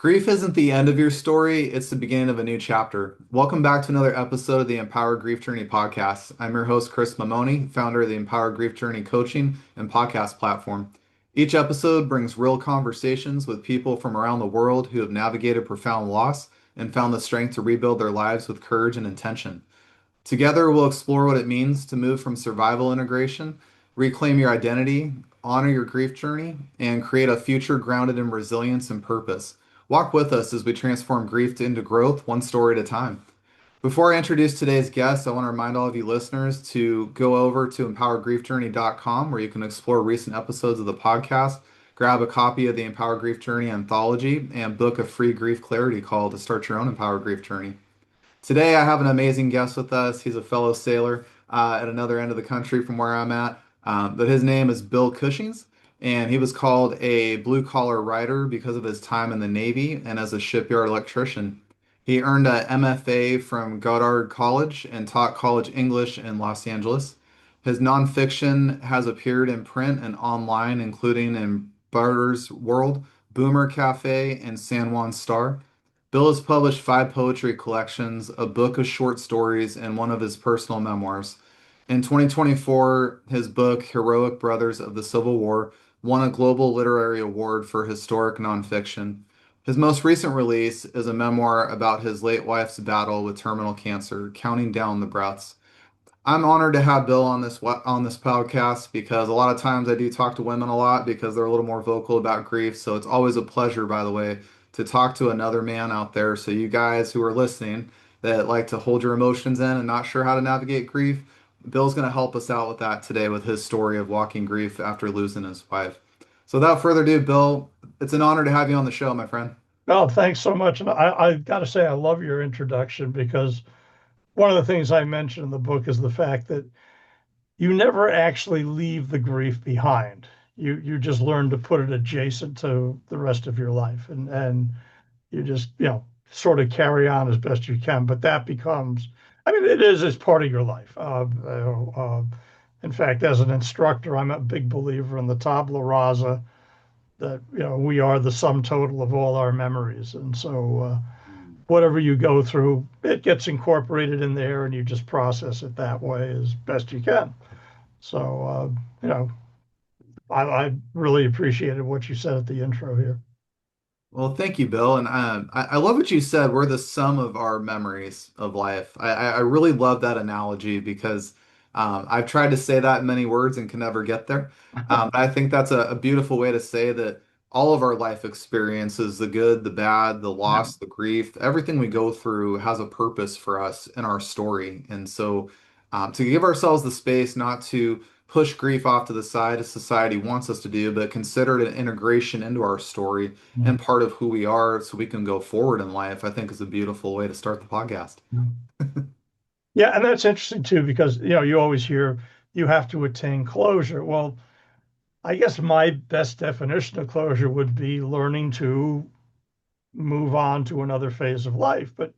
Grief isn't the end of your story, it's the beginning of a new chapter. Welcome back to another episode of the Empower Grief Journey podcast. I'm your host, Chris Mamoni, founder of the Empower Grief Journey coaching and podcast platform. Each episode brings real conversations with people from around the world who have navigated profound loss and found the strength to rebuild their lives with courage and intention. Together, we'll explore what it means to move from survival integration, reclaim your identity, honor your grief journey, and create a future grounded in resilience and purpose. Walk with us as we transform grief into growth, one story at a time. Before I introduce today's guest, I want to remind all of you listeners to go over to empowergriefjourney.com where you can explore recent episodes of the podcast, grab a copy of the Empower Grief Journey anthology, and book a free grief clarity call to start your own Empower Grief Journey. Today, I have an amazing guest with us. He's a fellow sailor at another end of the country from where I'm at. But his name is Bill Cushing, and he was called a blue collar writer because of his time in the Navy and as a shipyard electrician. He earned a MFA from Goddard College and taught college English in Los Angeles. His nonfiction has appeared in print and online, including in Barter's World, Boomer Cafe, and San Juan Star. Bill has published five poetry collections, a book of short stories, and one of his personal memoirs. In 2024, his book, Heroic Brothers of the Civil War, won a Global Literary Award for historic nonfiction. His most recent release is a memoir about his late wife's battle with terminal cancer, Counting Down the Breaths. I'm honored to have Bill on this podcast because a lot of times I do talk to women a lot because they're a little more vocal about grief. So it's always a pleasure, by the way, to talk to another man out there. So you guys who are listening that like to hold your emotions in and not sure how to navigate grief, Bill's going to help us out with that today with his story of walking grief after losing his wife. So without further ado, Bill, it's an honor to have you on the show, my friend. Oh, thanks so much. And I've got to say, I love your introduction because one of the things I mentioned in the book is the fact that you never actually leave the grief behind. You just learn to put it adjacent to the rest of your life, and you just sort of carry on as best you can. But that becomes, I mean, it is as part of your life. In fact, as an instructor, I'm a big believer in the tabula rasa that we are the sum total of all our memories, and so whatever you go through, it gets incorporated in there, and you just process it that way as best you can. So I really appreciated what you said at the intro here. Well, thank you, Bill. And I love what you said. We're the sum of our memories of life. I really love that analogy because I've tried to say that in many words and can never get there. I think that's a beautiful way to say that all of our life experiences, the good, the bad, the Yeah. loss, the grief, everything we go through has a purpose for us in our story. And so to give ourselves the space not to push grief off to the side as society wants us to do, but consider it an integration into our story and part of who we are so we can go forward in life, I think is a beautiful way to start the podcast. Yeah, and that's interesting too, because you always hear you have to attain closure. Well, I guess my best definition of closure would be learning to move on to another phase of life. But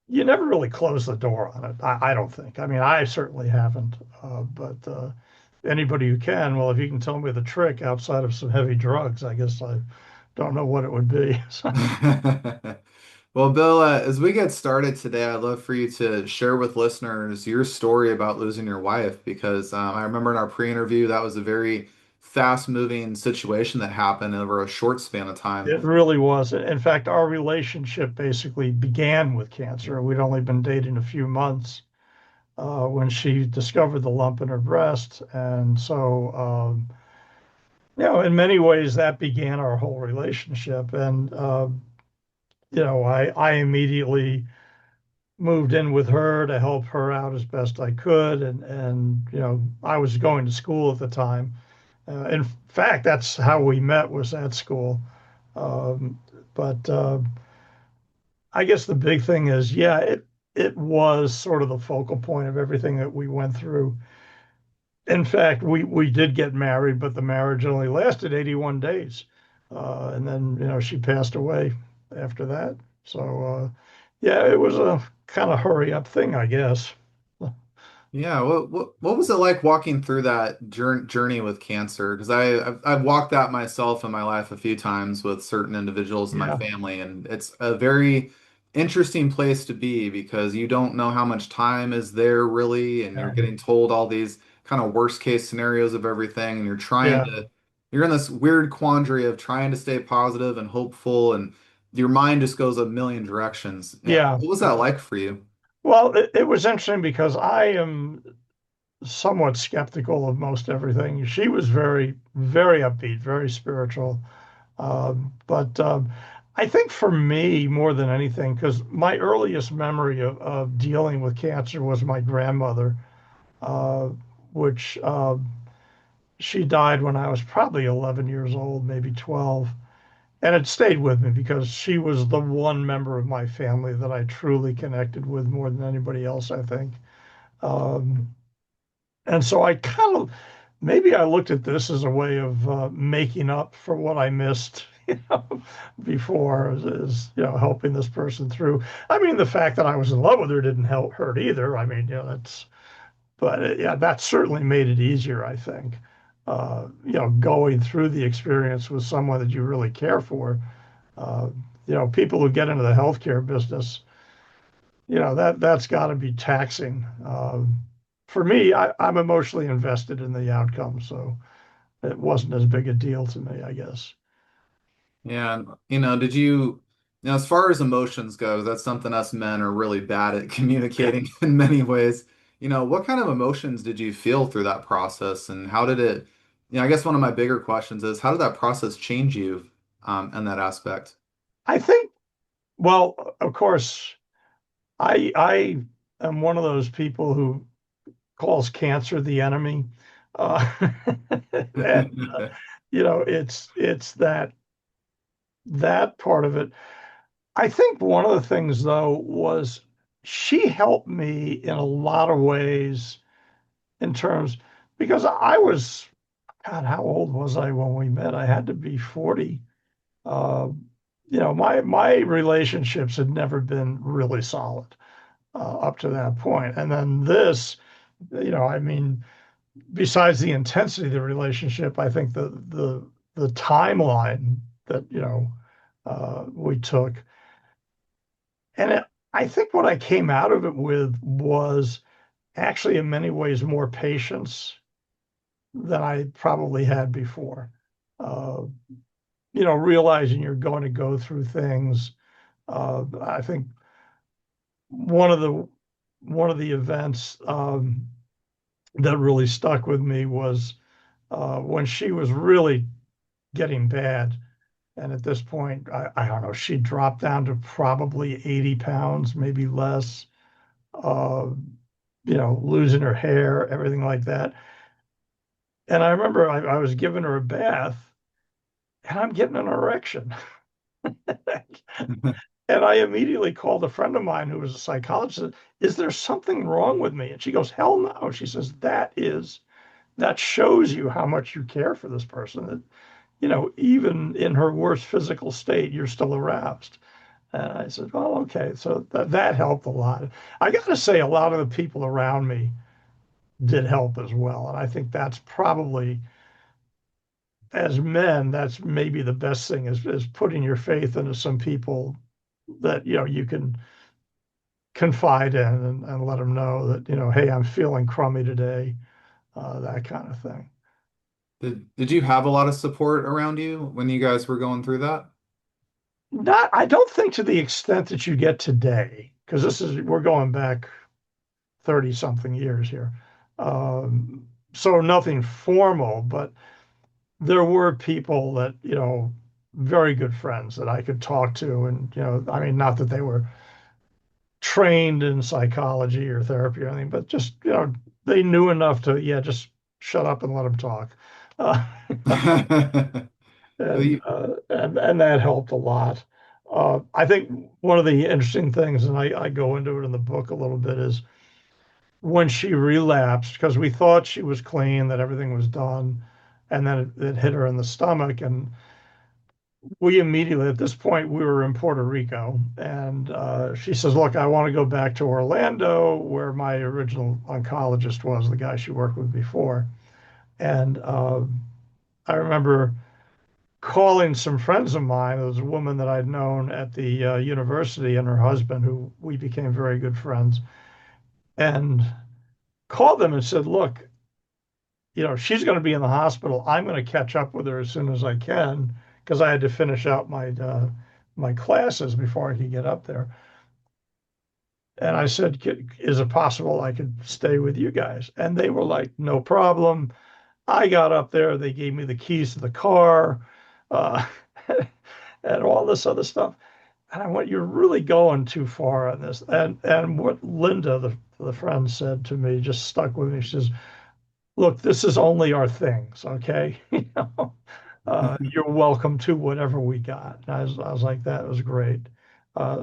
you never really close the door on it. I don't think. I mean, I certainly haven't. But anybody who can, well, if you can tell me the trick outside of some heavy drugs, I guess I don't know what it would be. Well, Bill, as we get started today, I'd love for you to share with listeners your story about losing your wife because I remember in our pre-interview that was a very fast-moving situation that happened over a short span of time. It really was. In fact, our relationship basically began with cancer. We'd only been dating a few months when she discovered the lump in her breast, and so in many ways that began our whole relationship. And I immediately moved in with her to help her out as best I could. And I was going to school at the time. In fact, that's how we met, was at school. Um, but I guess the big thing is, yeah, it was sort of the focal point of everything that we went through. In fact, we did get married, but the marriage only lasted 81 days. And then, she passed away after that. So, yeah, it was a kind of hurry up thing, I guess. Yeah, what was it like walking through that journey with cancer? Because I've walked that myself in my life a few times with certain individuals in my Yeah, family, and it's a very interesting place to be because you don't know how much time is there really, and you're yeah, getting told all these kind of worst case scenarios of everything, and yeah, you're in this weird quandary of trying to stay positive and hopeful, and your mind just goes a million directions. Yeah, yeah. what was that like for you? Well, it was interesting because I am somewhat skeptical of most everything. She was very, very upbeat, very spiritual. But I think for me, more than anything, because my earliest memory of dealing with cancer was my grandmother, uh, which she died when I was probably 11 years old, maybe 12. And it stayed with me because she was the one member of my family that I truly connected with more than anybody else, I think. Um, and so I kind of maybe I looked at this as a way of making up for what I missed, before helping this person through. I mean, the fact that I was in love with her didn't help hurt either. I mean, but yeah, that certainly made it easier, I think. Going through the experience with someone that you really care for. Uh, People who get into the healthcare business, that's got to be taxing. For me, I'm emotionally invested in the outcome, so it wasn't as big a deal to me, I guess. Yeah, and, did as far as emotions goes, that's something us men are really bad at Yeah. communicating in many ways. What kind of emotions did you feel through that process and how did it, I guess one of my bigger questions is how did that process change you in that aspect? I think, well, of course, I am one of those people who calls cancer the enemy. Uh, and it's that part of it. I think one of the things though was she helped me in a lot of ways in terms because I was, God, how old was I when we met? I had to be 40. Uh, my relationships had never been really solid up to that point. And then this, I mean, besides the intensity of the relationship, I think the timeline that we took, and I think what I came out of it with was actually in many ways more patience than I probably had before. Uh, Realizing you're going to go through things. I think one of the one of the events that really stuck with me was when she was really getting bad. And at this point, I don't know, she dropped down to probably 80 pounds, maybe less, uh, losing her hair, everything like that. And I remember I was giving her a bath and I'm getting an erection. And I immediately called a friend of mine who was a psychologist. And said, is there something wrong with me? And she goes, hell no. She says, that shows you how much you care for this person. That, even in her worst physical state, you're still aroused. And I said, well, okay. So that helped a lot. I got to say, a lot of the people around me did help as well. And I think that's probably, as men, that's maybe the best thing is putting your faith into some people that, you can confide in and let them know that, hey, I'm feeling crummy today, that kind of thing. Did you have a lot of support around you when you guys were going through that? Not, I don't think to the extent that you get today, because we're going back 30 something years here. So nothing formal, but there were people that, very good friends that I could talk to. And, I mean, not that they were trained in psychology or therapy or anything, but just, they knew enough to, yeah, just shut up and let them talk. Uh, So and, and that helped a lot. I think one of the interesting things, and I go into it in the book a little bit, is when she relapsed, because we thought she was clean, that everything was done, and then it hit her in the stomach. And we immediately, at this point, we were in Puerto Rico, and she says, "Look, I want to go back to Orlando, where my original oncologist was, the guy she worked with before." And I remember calling some friends of mine. There was a woman that I'd known at the university and her husband, who we became very good friends, and called them and said, "Look, she's going to be in the hospital. I'm going to catch up with her as soon as I can because I had to finish out my classes before I could get up there." And I said, "Is it possible I could stay with you guys?" And they were like, "No problem." I got up there. They gave me the keys to the car, uh, and all this other stuff. And I went, "You're really going too far on this." And what Linda, the friend, said to me just stuck with me. She says, "Look, this is only our things, okay? You're welcome to whatever we got." And I was like, "That was great."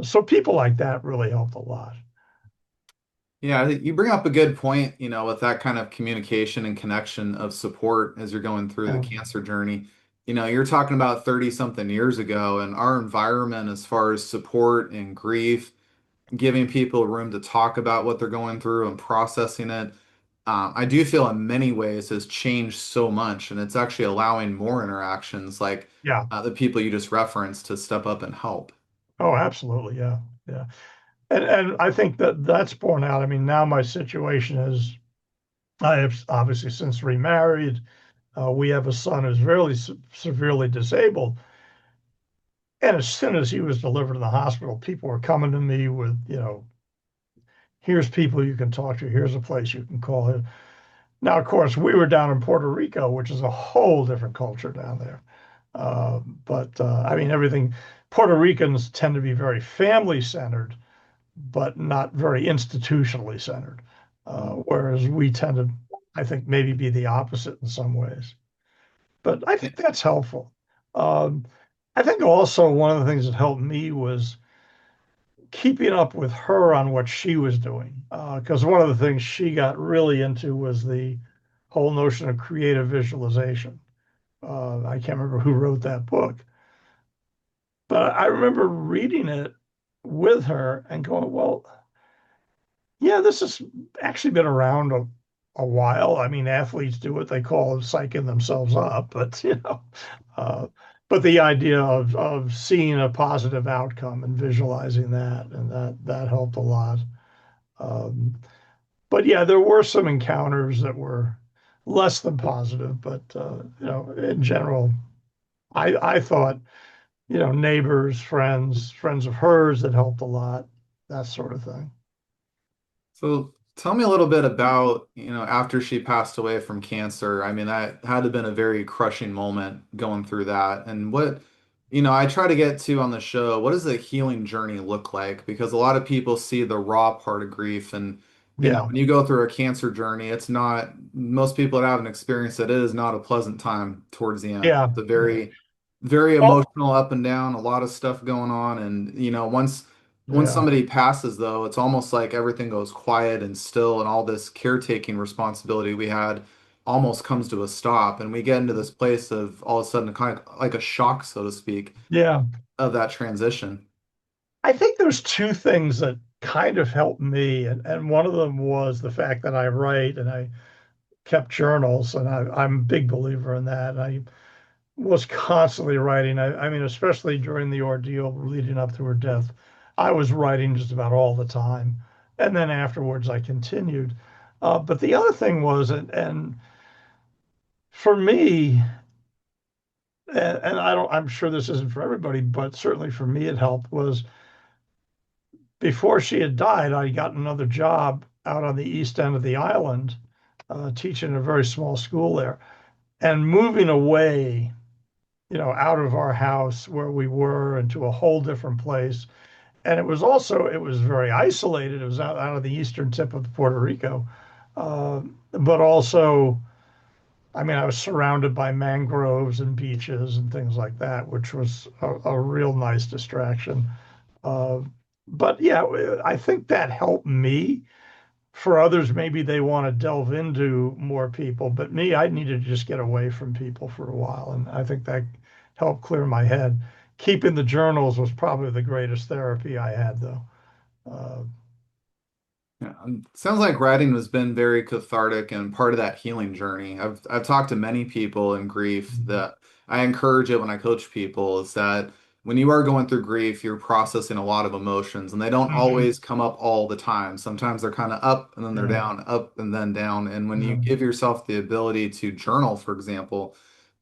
So people like that really helped a lot. Yeah, I think you bring up a good point, with that kind of communication and connection of support as you're going through the Yeah, cancer journey. You're talking about 30 something years ago, and our environment as far as support and grief, giving people room to talk about what they're going through and processing it, I do feel in many ways has changed so much, and it's actually allowing more interactions like yeah. the people you just referenced to step up and help. Oh, absolutely. Yeah, yeah. And I think that that's borne out. I mean, now my situation is I have obviously since remarried. We have a son who's really severely disabled. And as soon as he was delivered in the hospital, people were coming to me with, here's people you can talk to, here's a place you can call it. Now, of course, we were down in Puerto Rico, which is a whole different culture down there. But I mean, everything, Puerto Ricans tend to be very family centered, but not very institutionally centered. Whereas we tend to, I think, maybe be the opposite in some ways. But I think that's helpful. Um, I think also one of the things that helped me was keeping up with her on what she was doing. Because one of the things she got really into was the whole notion of creative visualization. I can't remember who wrote that book, but I remember reading it with her and going, well, yeah, this has actually been around a while. I mean, athletes do what they call psyching themselves up, but uh, but the idea of seeing a positive outcome and visualizing that, and that helped a lot. Um, but yeah, there were some encounters that were less than positive, but in general, I thought, neighbors, friends of hers that helped a lot, that sort of thing. So tell me a little bit about, after she passed away from cancer. I mean, that had to have been a very crushing moment going through that. And I try to get to on the show, what does the healing journey look like? Because a lot of people see the raw part of grief. And, Yeah, when you go through a cancer journey, it's not, most people that haven't experienced it, it is not a pleasant time towards the end. yeah, It's a yeah. very, very Well, emotional up and down, a lot of stuff going on. And, once yeah, somebody passes, though, it's almost like everything goes quiet and still, and all this caretaking responsibility we had almost comes to a stop. And we get into this place of all of a sudden kind of like a shock, so to speak, yeah. of that transition. I think there's two things that kind of helped me, and one of them was the fact that I write and I kept journals, and I'm a big believer in that. I was constantly writing. I mean, especially during the ordeal leading up to her death, I was writing just about all the time. And then afterwards, I continued. But the other thing was, and for me, and I'm sure this isn't for everybody, but certainly for me, it helped was before she had died, I got another job out on the east end of the island, teaching in a very small school there, and moving away, out of our house where we were into a whole different place. And it was very isolated. It was out of the eastern tip of Puerto Rico. But also, I mean, I was surrounded by mangroves and beaches and things like that, which was a real nice distraction. Uh, but yeah, I think that helped me. For others, maybe they want to delve into more people, but me, I needed to just get away from people for a while, and I think helped clear my head. Keeping the journals was probably the greatest therapy I had, though. Uh, Yeah, sounds like writing has been very cathartic and part of that healing journey. I've talked to many people in grief that I encourage it when I coach people is that when you are going through grief, you're processing a lot of emotions and they don't Mhm. always come up all the time. Sometimes they're kind of up and then they're Yeah, down, up and then down. And when you yeah, give yourself the ability to journal, for example,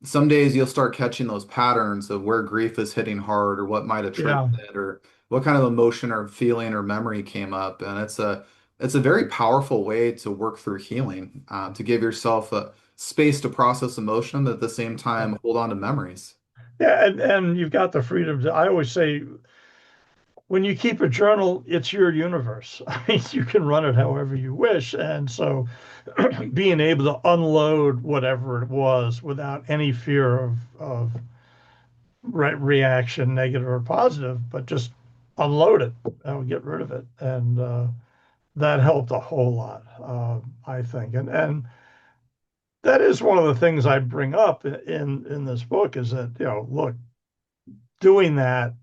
some days you'll start catching those patterns of where grief is hitting hard or what might have triggered yeah. it or what kind of emotion or feeling or memory came up. And it's a very powerful way to work through healing, to give yourself a space to process emotion, but at the same time hold on to memories. Yeah, and you've got the freedom to, I always say, when you keep a journal, it's your universe. I mean, you can run it however you wish. And so being able to unload whatever it was without any fear of reaction, negative or positive, but just unload it and get rid of it. And that helped a whole lot, I think. And that is one of the things I bring up in this book is that, look, doing that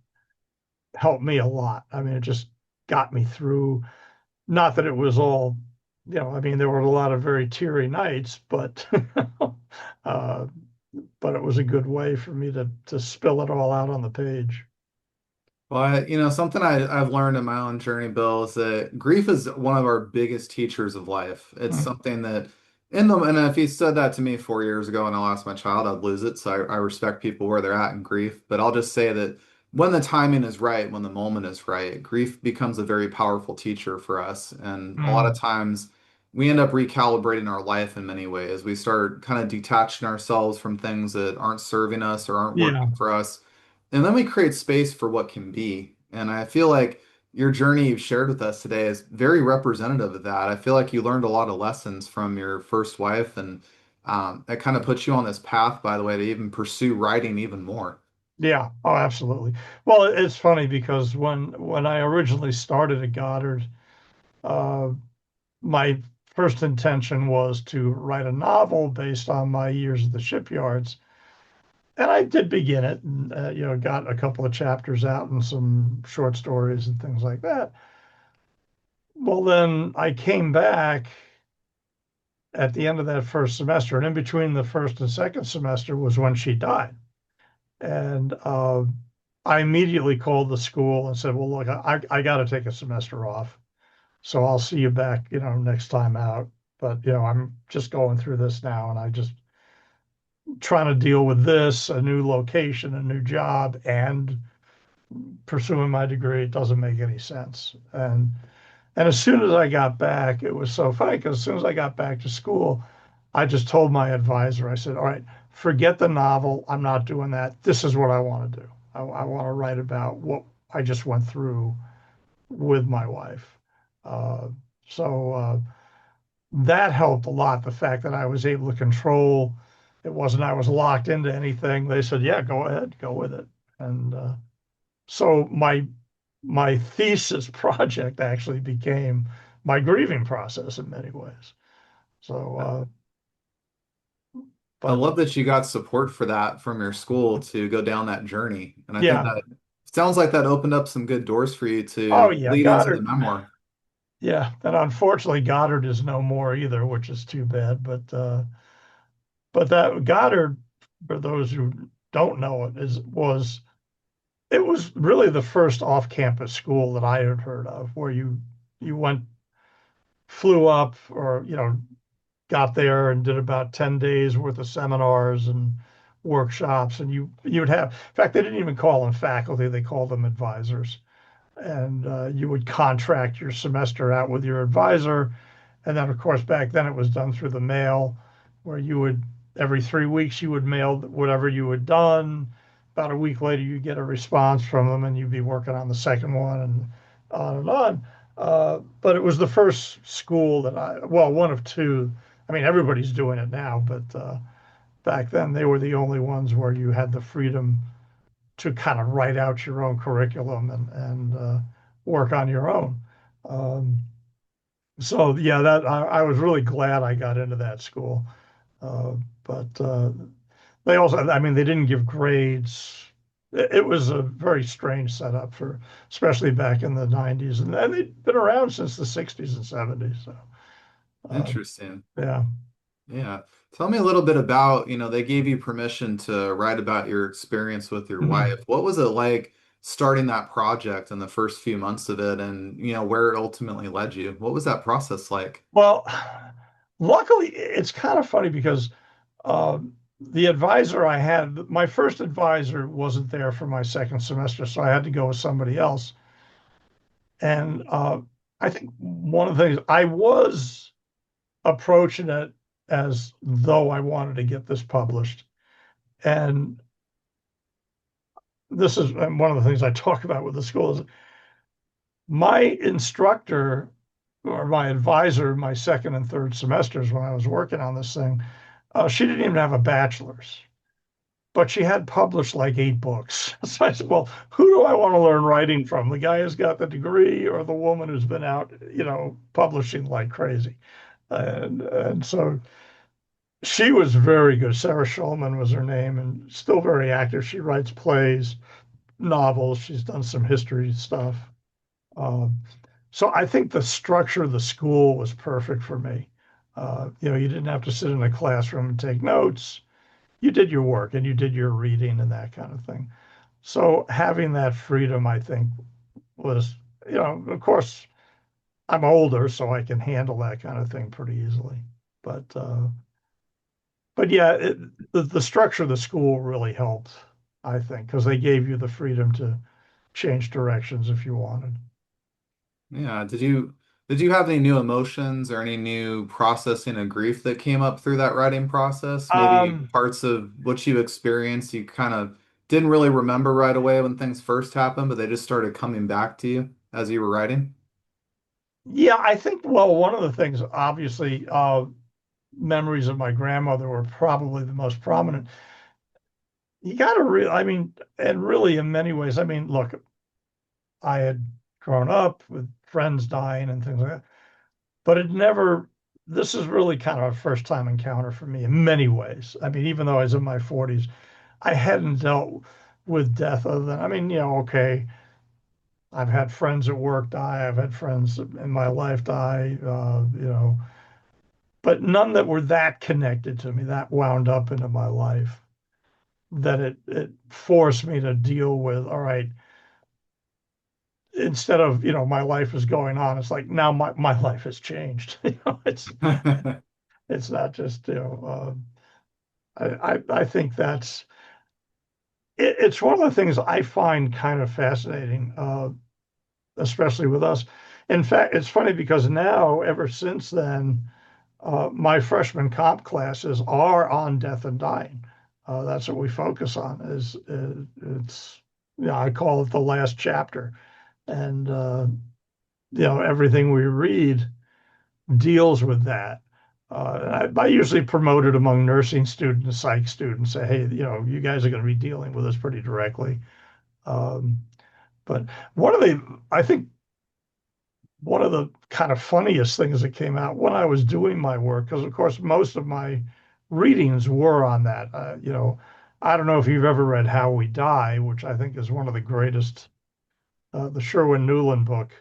helped me a lot. I mean, it just got me through. Not that it was all, I mean, there were a lot of very teary nights, but uh, but it was a good way for me to spill it all out on the page. Well, something I've learned in my own journey, Bill, is that grief is one of our biggest teachers of life. It's Mm. something that and if you said that to me 4 years ago and I lost my child, I'd lose it. So I respect people where they're at in grief. But I'll just say that when the timing is right, when the moment is right, grief becomes a very powerful teacher for us. And a lot of Mm. times we end up recalibrating our life in many ways. We start kind of detaching ourselves from things that aren't serving us or aren't Yeah, working for us. And then we create space for what can be. And I feel like your journey you've shared with us today is very representative of that. I feel like you learned a lot of lessons from your first wife, and that kind of puts you on this path, by the way, to even pursue writing even more. yeah, oh, absolutely. Well, it's funny because when I originally started at Goddard, uh, my first intention was to write a novel based on my years at the shipyards. And I did begin it and, got a couple of chapters out and some short stories and things like that. Well, then I came back at the end of that first semester, and in between the first and second semester was when she died. And I immediately called the school and said, "Well, look, I got to take a semester off, so I'll see you back, next time out. But I'm just going through this now, and I just trying to deal with this, a new location, a new job, and pursuing my degree. It doesn't make any sense." And as soon as I got back, it was so funny because as soon as I got back to school, I just told my advisor, I said, "All right, forget the novel. I'm not doing that. This is what I want to do. I want to write about what I just went through with my wife." Uh, so that helped a lot. The fact that I was able to control, it wasn't I was locked into anything. They said, "Yeah, go ahead, go with it." And so my thesis project actually became my grieving process in many ways. So, I but love that you got support for that from your school to go down that journey. And I think yeah. that sounds like that opened up some good doors for you Oh to yeah, lead into the Goddard. memoir. Yeah, and unfortunately Goddard is no more either, which is too bad. But that Goddard, for those who don't know it, it was really the first off-campus school that I had heard of, where you went flew up or got there and did about 10 days worth of seminars and workshops, and you'd have, in fact, they didn't even call them faculty, they called them advisors. And you would contract your semester out with your advisor. And then, of course, back then it was done through the mail, where you would, every 3 weeks, you would mail whatever you had done. About a week later, you get a response from them, and you'd be working on the second one, and on and on. But it was the first school that well, one of two. I mean, everybody's doing it now, but back then they were the only ones where you had the freedom to kind of write out your own curriculum and work on your own. Um, so yeah, that I was really glad I got into that school. Uh, but They also, I mean, they didn't give grades. It was a very strange setup for, especially back in the 90s. And they've been around since the 60s and 70s. So, uh, Interesting. yeah. Yeah. Tell me a little bit about, they gave you permission to write about your experience with your wife. Mhm. What was it like starting that project and the first few months of it and, where it ultimately led you? What was that process like? Well, luckily, it's kind of funny because the advisor I had, my first advisor wasn't there for my second semester, so I had to go with somebody else. And I think one of the things I was approaching it as though I wanted to get this published. And this is one of the things I talk about with the school is my instructor or my advisor, my second and third semesters when I was working on this thing, she didn't even have a bachelor's, but she had published like 8 books. So I said, well, who do I want to learn writing from? The guy who's got the degree or the woman who's been out, publishing like crazy? And so she was very good. Sarah Schulman was her name, and still very active. She writes plays, novels. She's done some history stuff. Um, so I think the structure of the school was perfect for me. You didn't have to sit in a classroom and take notes. You did your work and you did your reading and that kind of thing. So having that freedom, I think, was, of course, I'm older, so I can handle that kind of thing pretty easily. But but yeah, the structure of the school really helped, I think, because they gave you the freedom to change directions if you wanted. Yeah. Did you have any new emotions or any new processing of grief that came up through that writing process? Maybe Um, parts of what you experienced you kind of didn't really remember right away when things first happened, but they just started coming back to you as you were writing? yeah, I think, well, one of the things, obviously, memories of my grandmother were probably the most prominent. You got to really, I mean, and really in many ways, I mean, look, I had grown up with friends dying and things like that, but it never, this is really kind of a first time encounter for me in many ways. I mean, even though I was in my 40s, I hadn't dealt with death other than, I mean, okay, I've had friends at work die, I've had friends in my life die, but none that were that connected to me, that wound up into my life, that it forced me to deal with, all right, instead of, my life is going on, it's like now my life has changed. It's not just, I think it's one of the things I find kind of fascinating, especially with us. In fact, it's funny because now, ever since then, my freshman comp classes are on death and dying. That's what we focus on. It's I call it the last chapter, and everything we read deals with that. I usually promote it among nursing students, psych students. Say, hey, you guys are going to be dealing with this pretty directly. Um, but one of the, I think one of the kind of funniest things that came out when I was doing my work, because of course most of my readings were on that. I don't know if you've ever read How We Die, which I think is one of the greatest. The Sherwin Nuland book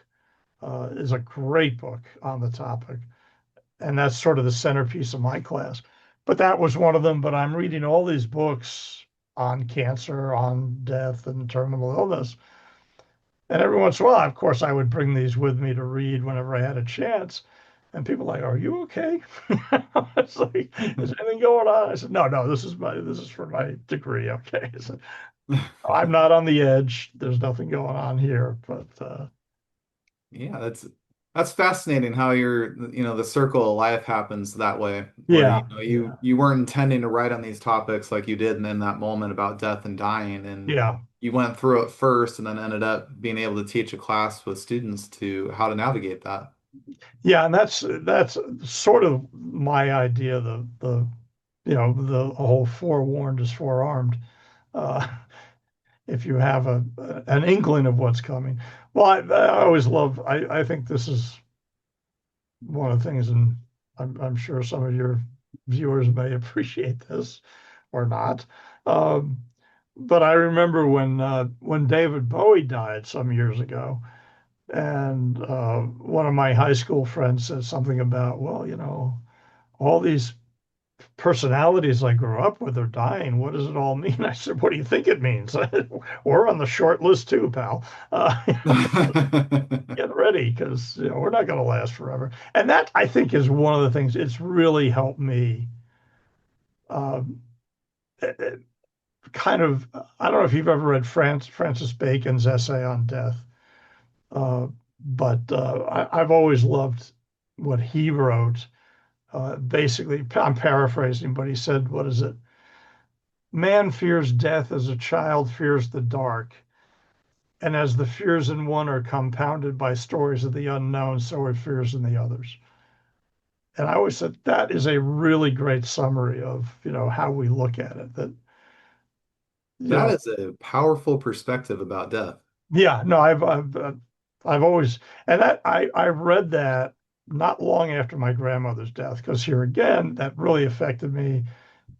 is a great book on the topic, and that's sort of the centerpiece of my class. But that was one of them. But I'm reading all these books on cancer, on death, and terminal illness. And every once in a while, of course, I would bring these with me to read whenever I had a chance. And people were like, "Are you okay?" It's like, "Is anything going on?" I said, "No, no, this is for my degree." Okay, so I'm not on the edge. There's nothing going on here. But Yeah, that's fascinating how the circle of life happens that way, where yeah, yeah, you weren't intending to write on these topics like you did, and then that moment about death and dying, and yeah, you went through it first, and then ended up being able to teach a class with students to how to navigate that. yeah. And that's sort of my idea. The whole forewarned is forearmed. Uh, if you have an inkling of what's coming. Well, I always love. I think this is one of the things, and I'm sure some of your viewers may appreciate this. or not. Um, but I remember when David Bowie died some years ago, and one of my high school friends said something about, well, all these personalities I grew up with are dying. What does it all mean? I said, what do you think it means? We're on the short list too, pal. Get ready because we're not going to last forever. And that I think is one of the things. It's really helped me um, kind of. I don't know if you've ever read Francis Bacon's essay on death, uh, but I've always loved what he wrote. Basically, I'm paraphrasing, but he said, "What is it? Man fears death as a child fears the dark." And as the fears in one are compounded by stories of the unknown, so are fears in the others. And I always said that is a really great summary of, how we look at it. That, you That know, is a powerful perspective about death. yeah, no, I've always, and that I read that not long after my grandmother's death, because here again, that really affected me.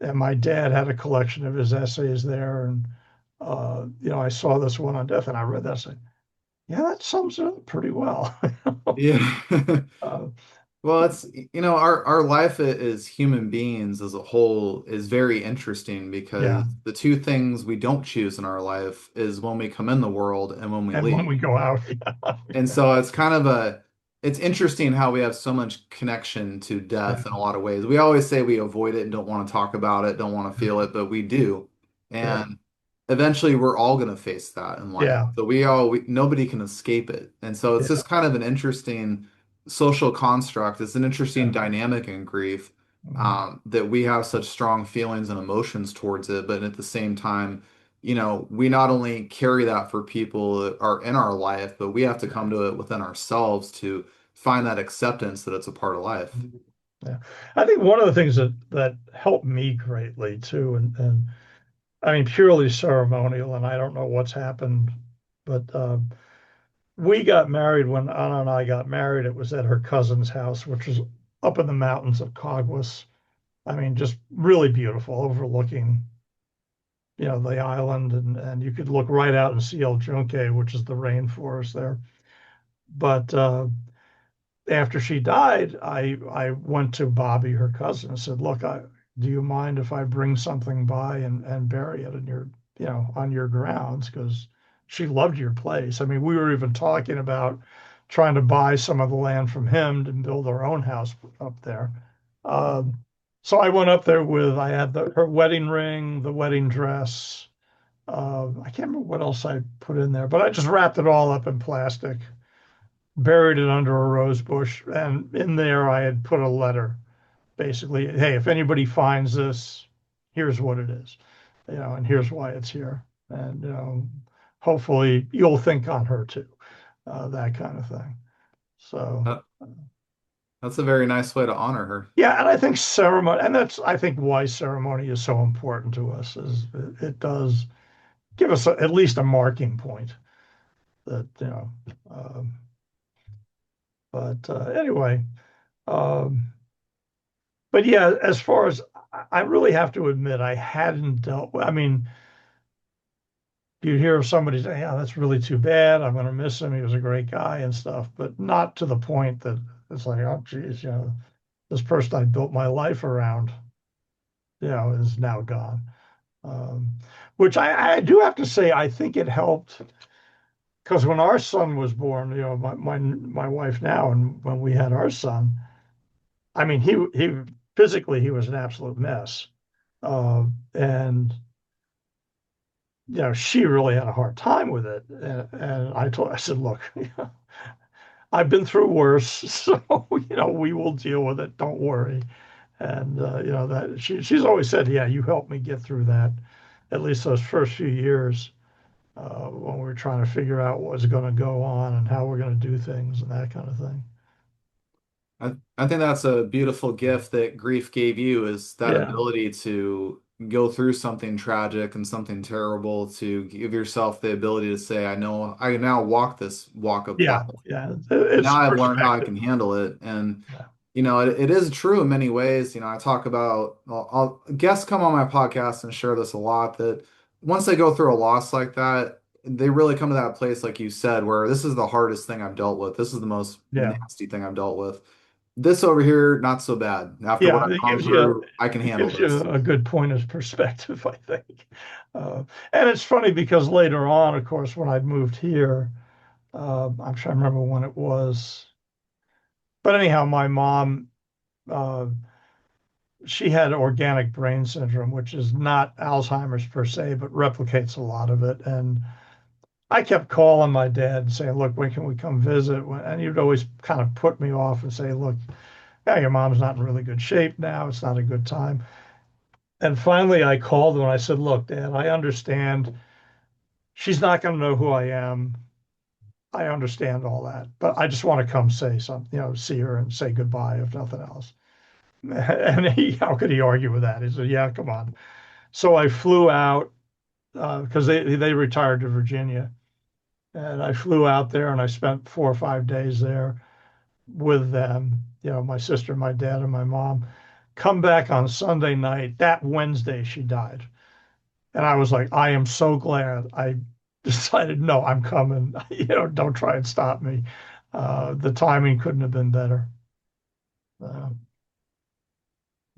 And my dad had a collection of his essays there, and I saw this one on death, and I read that, and said, yeah, that sums it up pretty well. Yeah. uh, Well, our life as human beings as a whole is very interesting yeah. because the two things we don't choose in our life is when we come in the world and when we And when leave. we go out, And so it's interesting how we have so much connection to yeah, death in a lot of ways. We always say we avoid it and don't want to talk about it, don't want to feel it, but we do. yeah, And eventually we're all going to face that in life. yeah, So nobody can escape it. And so it's yeah, just kind of an interesting social construct. It's an interesting yeah. dynamic in grief, Mhm. that we have such strong feelings and emotions towards it, but at the same time, we not only carry that for people that are in our life, but we have to come to it within ourselves to find that acceptance that it's a part of life. Yeah. I think one of the things that helped me greatly too, and I mean purely ceremonial, and I don't know what's happened, but we got married when Anna and I got married. It was at her cousin's house, which was up in the mountains of Cogwas. I mean, just really beautiful, overlooking, the island, and you could look right out and see El Junque, which is the rainforest there. But after she died, I went to Bobby, her cousin, and said, "Look, do you mind if I bring something by and bury it in your, on your grounds? Because she loved your place. I mean, we were even talking about trying to buy some of the land from him to build our own house up there. Um, so I went up there I had her wedding ring, the wedding dress. I can't remember what else I put in there, but I just wrapped it all up in plastic, buried it under a rose bush, and in there I had put a letter, basically, hey, if anybody finds this, here's what it is, and here's why it's here, and hopefully you'll think on her too, that kind of thing. So That, that's a very nice way to honor her. yeah, and I think ceremony, and that's I think why ceremony is so important to us is it does give us at least a marking point that um, but anyway. Um, But yeah, as far as I really have to admit, I hadn't dealt with, I mean, you hear of somebody say, yeah, that's really too bad. I'm going to miss him. He was a great guy and stuff, but not to the point that it's like, oh, geez, this person I built my life around, is now gone. Um, which I do have to say, I think it helped because when our son was born, my wife now, and when we had our son, I mean, he physically, he was an absolute mess. And she really had a hard time with it. And I said, look, I've been through worse, so we will deal with it. Don't worry. And that she's always said, yeah, you helped me get through that, at least those first few years when we were trying to figure out what was going to go on and how we're going to do things and that kind of thing. I think that's a beautiful gift that grief gave you is that Yeah, ability to go through something tragic and something terrible to give yourself the ability to say, I know I now walk this walk of life. yeah. Now It's I've learned how I perspective. can handle it. And Yeah, it is true in many ways. I talk about, guests come on my podcast and share this a lot that once they go through a loss like that, they really come to that place, like you said, where this is the hardest thing I've dealt with. This is the most Yeah. nasty thing I've dealt with. This over here, not so bad. After what Yeah, I've gone through, I can it handle gives you this. a good point of perspective, I think. And it's funny because later on, of course, when I moved here, I'm trying to remember when it was. But anyhow, my mom, uh, she had organic brain syndrome, which is not Alzheimer's per se, but replicates a lot of it. And I kept calling my dad and saying, "Look, when can we come visit?" And he'd always kind of put me off and say, "Look, yeah, your mom's not in really good shape now. It's not a good time." And finally, I called him and I said, "Look, Dad, I understand she's not going to know who I am. I understand all that, but I just want to come say something, see her and say goodbye, if nothing else." And how could he argue with that? He said, "Yeah, come on." So I flew out because they retired to Virginia, and I flew out there and I spent 4 or 5 days there with them. My sister, my dad, and my mom. Come back on Sunday night. That Wednesday, she died. And I was like, I am so glad I decided, no, I'm coming. Don't try and stop me. The timing couldn't have been better. Uh,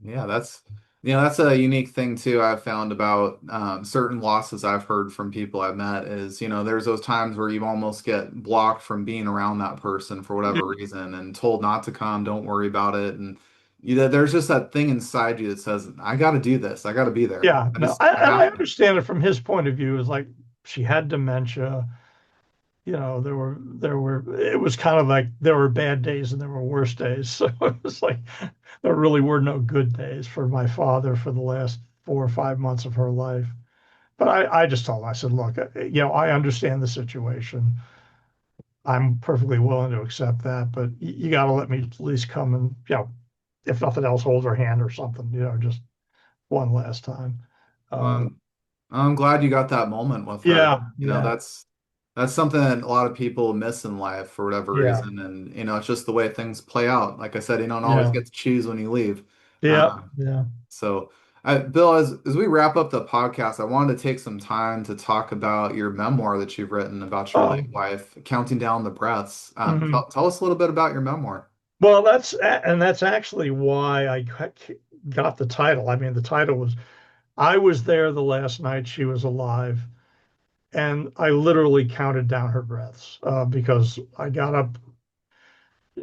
Yeah, that's a unique thing too. I've found about certain losses I've heard from people I've met is, there's those times where you almost get blocked from being around that person for whatever reason and told not to come, don't worry about it. And there's just that thing inside you that says, I got to do this. I got to be there. yeah, no, I and I have to. understand it from his point of view. Is like she had dementia. It was kind of like there were bad days and there were worse days. So it was like there really were no good days for my father for the last 4 or 5 months of her life. But I just told him, I said, look, I understand the situation. I'm perfectly willing to accept that, but you got to let me at least come and, if nothing else, hold her hand or something, just one last time. Uh, Um, I'm glad you got that moment with her. yeah, yeah, That's something that a lot of people miss in life for whatever yeah, reason, and it's just the way things play out. Like I said, you don't always yeah, get to choose when you leave. yeah, Uh, yeah. so, Bill, as we wrap up the podcast, I wanted to take some time to talk about your memoir that you've written about your late Oh, wife, Counting Down the Breaths. mhm. Tell us a little bit about your memoir. Well, that's actually why I got the title. I mean, the title was, I was there the last night she was alive, and I literally counted down her breaths because I got up.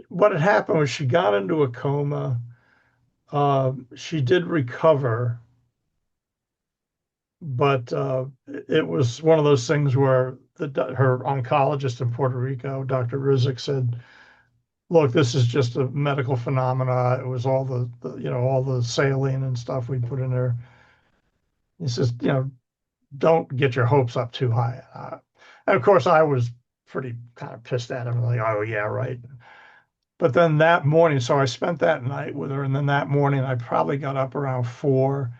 What had happened was she got into a coma. She did recover, but it was one of those things where her oncologist in Puerto Rico, Dr. Rizek, said, "Look, this is just a medical phenomena. It was all all the saline and stuff we put in there." He says, "Don't get your hopes up too high." And of course, I was pretty kind of pissed at him, like, "Oh yeah, right." But then that morning, so I spent that night with her, and then that morning I probably got up around 4,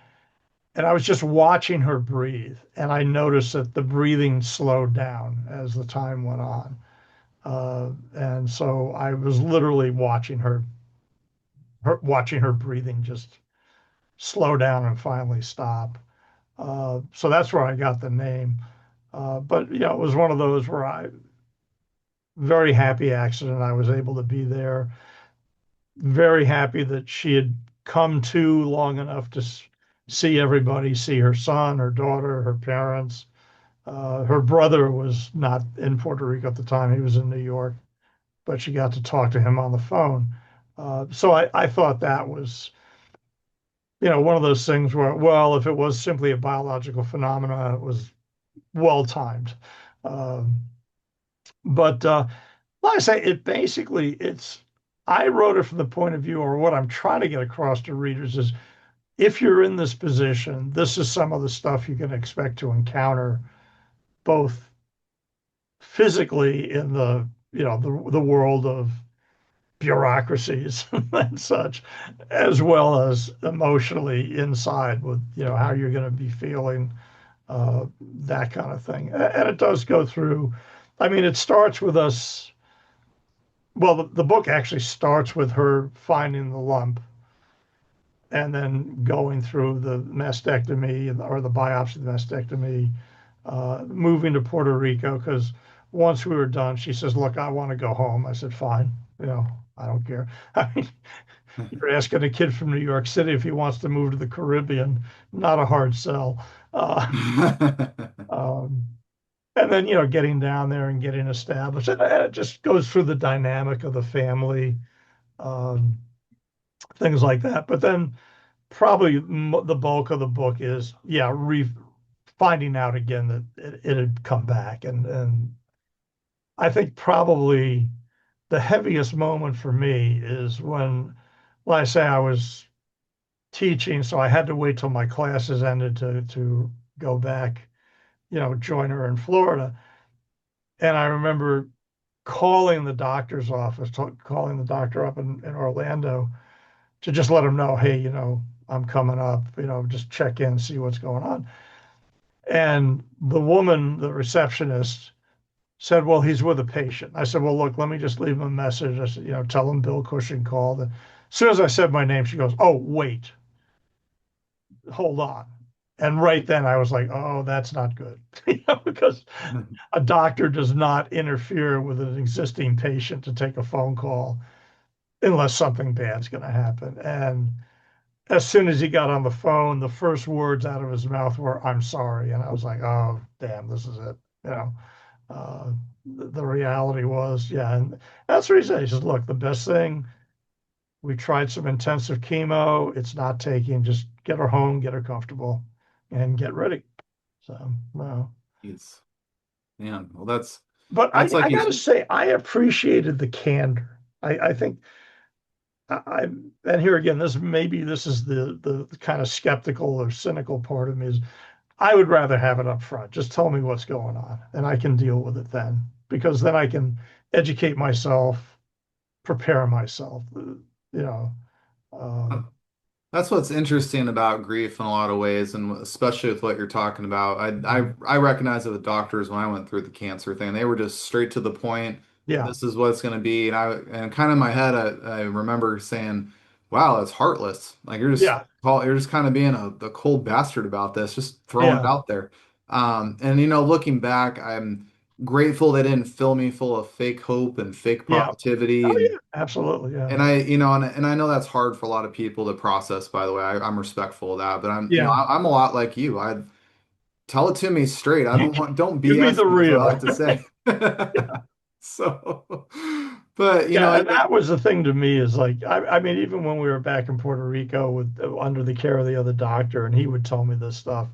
and I was just watching her breathe, and I noticed that the breathing slowed down as the time went on. And so I was literally watching her breathing just slow down and finally stop. So that's where I got the name. But it was one of those where I very happy accident. I was able to be there. Very happy that she had come to long enough to see everybody, see her son, her daughter, her parents. Her brother was not in Puerto Rico at the time. He was in New York, but she got to talk to him on the phone. So I thought that was, one of those things where, well, if it was simply a biological phenomena, it was well timed. Um, but like I say, I wrote it from the point of view, or what I'm trying to get across to readers is, if you're in this position, this is some of the stuff you can expect to encounter, both physically in the world of bureaucracies and such, as well as emotionally inside with how you're going to be feeling, that kind of thing. And it does go through. I mean, it starts with us well, the book actually starts with her finding the lump and then going through the mastectomy or the biopsy, the mastectomy, moving to Puerto Rico because once we were done, she says, "Look, I want to go home." I said, "Fine, you know, I don't care." I mean, you're asking a kid from New York City if he wants to move to the Caribbean, not a hard sell. Uh, um, and then, getting down there and getting established, and it just goes through the dynamic of the family, um, things like that. But then probably the bulk of the book is, yeah, finding out again that it had come back. And I think probably the heaviest moment for me is when, well, I say I was teaching, so I had to wait till my classes ended to go back, join her in Florida. And I remember calling the doctor's office, calling the doctor up in Orlando to just let him know, hey, I'm coming up, just check in, see what's going on. And the woman, the receptionist, said, well, he's with a patient. I said, well, look, let me just leave him a message. I said, tell him Bill Cushing called. And as soon as I said my name, she goes, oh, wait, hold on. And right then I was like, oh, that's not good. Because a doctor does not interfere with an existing patient to take a phone call unless something bad's going to happen. And as soon as he got on the phone, the first words out of his mouth were, I'm sorry. And I was like, oh, damn, this is it. You know, the reality was, yeah. And that's what he said. He says, look, the best thing, we tried some intensive chemo. It's not taking, just get her home, get her comfortable, and get ready. So, well, Jeez. Man, well, but that's like I you. got to say, I appreciated the candor. I think and here again, this is the kind of skeptical or cynical part of me is I would rather have it up front. Just tell me what's going on, and I can deal with it then, because then I can educate myself, prepare myself. You know, um, That's what's interesting about grief in a lot of ways, and especially with what you're talking about. I recognize it with doctors when I went through the cancer thing. They were just straight to the point. yeah, This is what it's going to be, and kind of in my head, I remember saying, "Wow, that's heartless. Like yeah, you're just kind of being a cold bastard about this, just throwing it yeah, out there." And looking back, I'm grateful they didn't fill me full of fake hope and fake yeah. positivity Oh yeah, absolutely, yeah, and and I know that's hard for a lot of people to process, by the way. I'm respectful of that, but yeah. I'm a lot like you. I tell it to me straight. I You don't give me BS the me is what I like real. to say. So, but Yeah, and that was the thing to me is like I mean even when we were back in Puerto Rico with under the care of the other doctor and he would tell me this stuff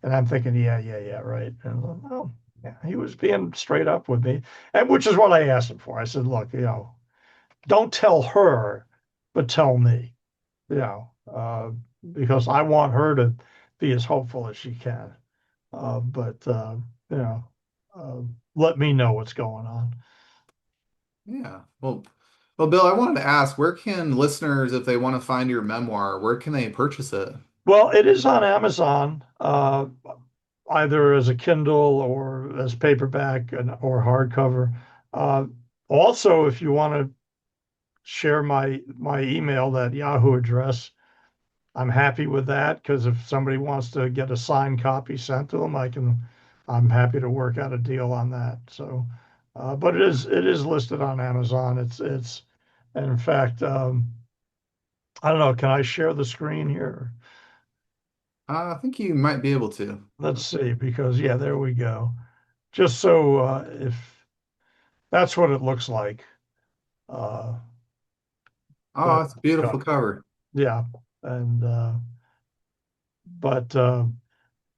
and I'm thinking yeah right and I'm like, oh yeah he was being straight up with me and which is what I asked him for. I said look don't tell her but tell me you know because I want her to be as hopeful as she can but you know uh, let me know what's going on. yeah. Well, Bill, I wanted to ask, where can listeners, if they want to find your memoir, where can they purchase it? Well, it is on Amazon, either as a Kindle or as paperback or hardcover. Uh, also, if you want to share my email, that Yahoo address, I'm happy with that because if somebody wants to get a signed copy sent to them, I'm happy to work out a deal on that. So, but it is listed on Amazon. And in fact, I don't know. Can I share the screen here? I think you might be able to. Let's see, because yeah, there we go. Just so if that's what it looks like. Uh, Oh, that it's a beautiful cover. yeah, and but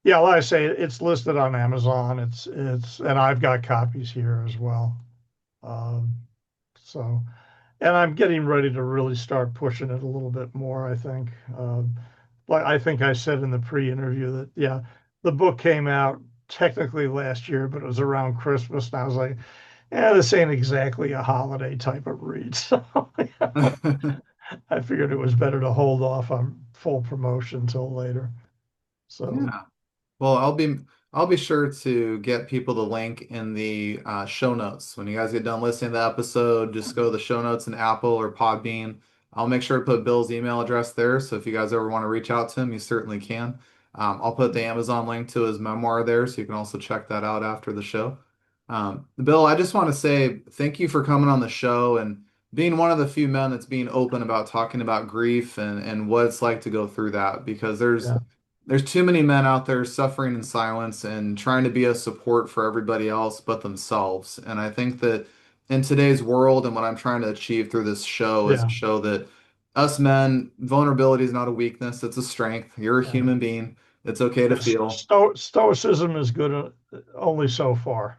yeah, like I say, it's listed on Amazon. And I've got copies here as well. Um, so, and I'm getting ready to really start pushing it a little bit more. I think, like I think I said in the pre-interview that yeah, the book came out technically last year, but it was around Christmas, and I was like, yeah, this ain't exactly a holiday type of read. So I figured it was better to hold off on full promotion until later. So Yeah. Well, I'll be sure to get people the link in the show notes. When you guys get done listening to the episode, just go to the show notes in Apple or Podbean. I'll make sure to put Bill's email address there. So if you guys ever want to reach out to him, you certainly can. I'll put the Amazon link to his memoir there, so you can also check that out after the show. Bill, I just want to say thank you for coming on the show and being one of the few men that's being open about talking about grief and what it's like to go through that because Yeah, there's too many men out there suffering in silence and trying to be a support for everybody else but themselves. And I think that in today's world and what I'm trying to achieve through this show is yeah, to show that us men, vulnerability is not a weakness, it's a strength. You're a yeah. human being. It's okay to feel. Stoicism is good only so far.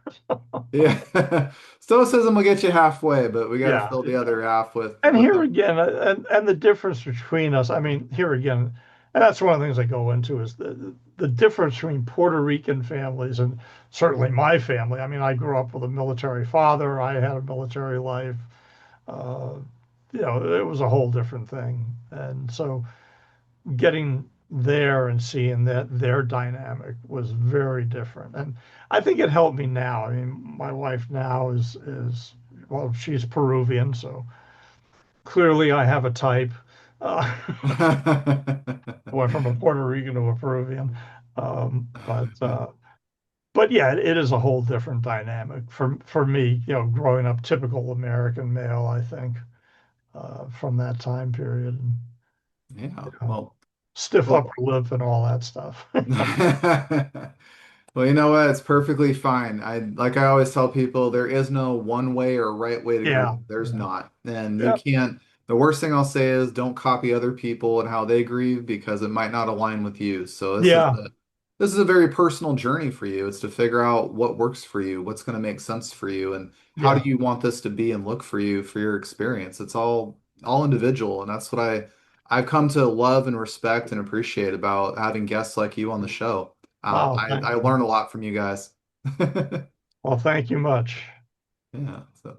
Yeah. Stoicism will get you halfway, but we got to Yeah, fill the other half and with here the again, and the difference between us, I mean, here again, and that's one of the things I go into is the difference between Puerto Rican families and certainly my family. I mean, I grew up with a military father. I had a military life. Uh, it was a whole different thing. And so getting there and seeing that their dynamic was very different. And I think it helped me now. I mean, my wife now is well, she's Peruvian, so clearly I have a type. Uh, I went from a Puerto Rican to a Peruvian. But yeah, it is a whole different dynamic for me, growing up typical American male, I think, from that time period. And, Yeah. uh, Well, stiff upper well, lip and all that stuff. well, you know what? It's perfectly fine. I always tell people, there is no one way or right way to grieve. Yeah, There's yeah, not. And you yeah, can't, the worst thing I'll say is don't copy other people and how they grieve because it might not align with you. So yeah, this is a very personal journey for you. It's to figure out what works for you, what's going to make sense for you, and how yeah. do you want this to be and look for you for your experience. It's all individual, and that's what I've come to love and respect and appreciate about having guests like you on the show. Oh, I learn a lot from you guys. well, thank you much. Yeah. So,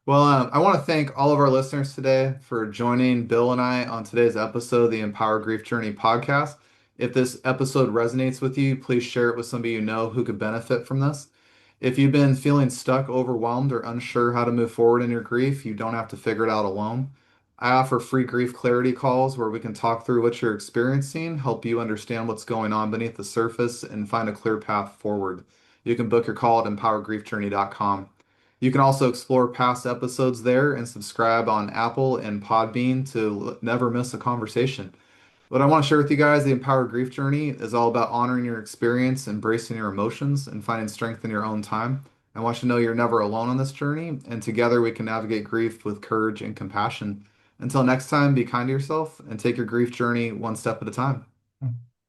well, I want to thank all of our listeners today for joining Bill and I on today's episode of the Empower Grief Journey podcast. If this episode resonates with you, please share it with somebody you know who could benefit from this. If you've been feeling stuck, overwhelmed, or unsure how to move forward in your grief, you don't have to figure it out alone. I offer free grief clarity calls where we can talk through what you're experiencing, help you understand what's going on beneath the surface, and find a clear path forward. You can book your call at empowergriefjourney.com. You can also explore past episodes there and subscribe on Apple and Podbean to never miss a conversation. What I want to share with you guys, the Empower Grief Journey is all about honoring your experience, embracing your emotions, and finding strength in your own time. I want you to know you're never alone on this journey, and together we can navigate grief with courage and compassion. Until next time, be kind to yourself and take your grief journey one step at a time.